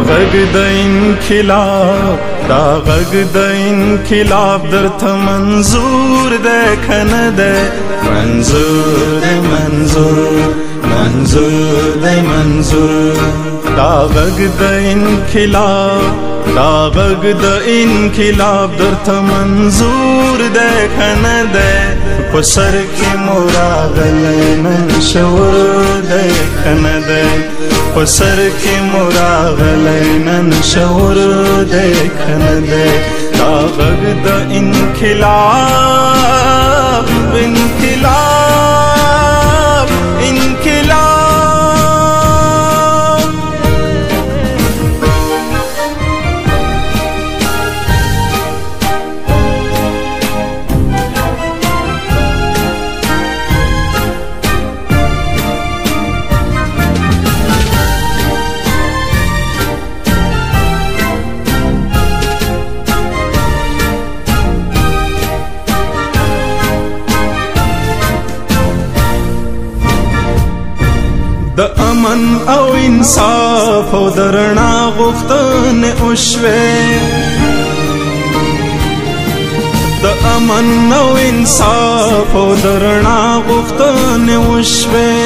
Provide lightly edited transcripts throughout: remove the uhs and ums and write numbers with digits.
غږ د انقلاب دا غږ د انقلاب درته منظور دی کنه دی منظور دی منظور دی منظور دا غږ د انقلاب دا غږ د انقلاب درته منظور دی کنه دی په سر کې مو راغلی نن شعور دی کنه دی په سر کې مو راغلی نن شعور دی کنه دی دا غږ د انقلاب انقلاب انقلاب د امن او انصاف او د رڼا غوښتنې وشوې د امن او انصاف او د رڼا غوښتنې وشوې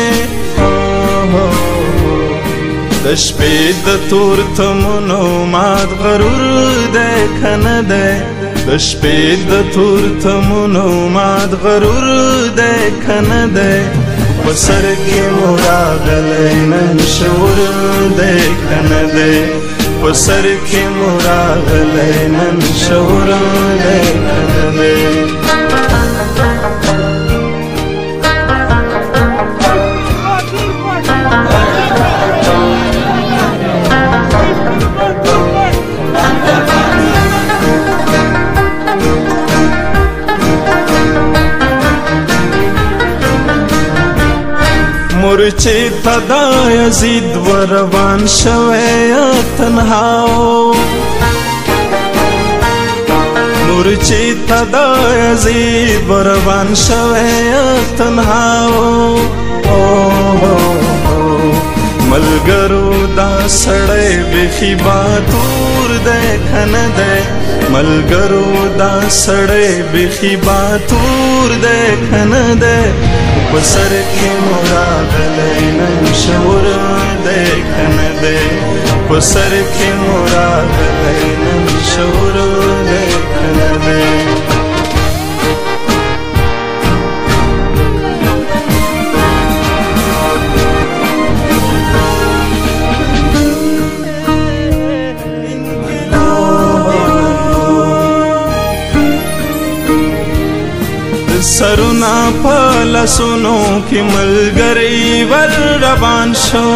د شپې د تور تمونو مات غرور دی کنه دی د شپې د تور تمونو مات غرور دی کنه دی په سر کې مو راغلی نن شعور دی کنه دی په سر کې مو راغلی نن شعور دی کنه دی مورچې ته دا یزید وروان شوی تنهاو مورچې ته دا یزید وروان شوی تنهاو ملګرو دا سړی بیخي باتور دی کنه دی ملګرو دا سړی بیخي باتور دی کنه دی په سر کې مو راغلی نن شعور دی کنه دی په سر کې مو راغلی نن شعور دی کنه دی سرونا په لاسونو کې ملګری ور روان شو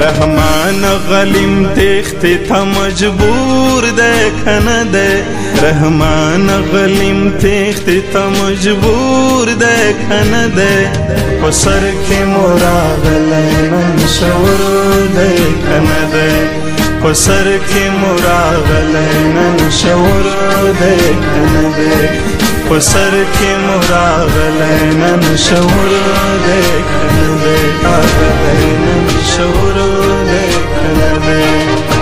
رحمان غلیم تېښتې ته مجبور دی کنه دی رحمان غلیم تېښتې ته مجبور دی کنه دی په سر کې مو راغلی نن شعور دی کنه دی په سر کې مو راغلی نن شعور دی کنه دی په سر کې مو راغلی نن شعور دی کنه دی راغلی نن شعور دی کنه دی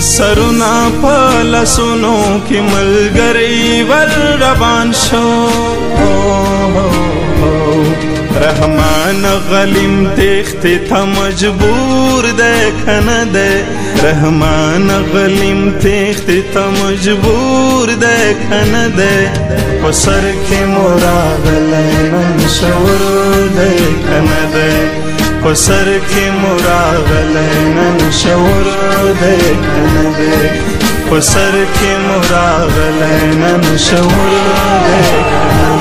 سرونا په لاسونو کې ملګری ور روان شو رحمان غلیم تېښتې ته مجبور دی کنه دی رحمان غلیم تېښتې ته مجبور دی کنه دی په سر کې مو راغلی نن شعور دی کنه دی په سر کې مو راغلی نن شعور دی کنه دی په سر کې مو راغلی نن شعور دی کنه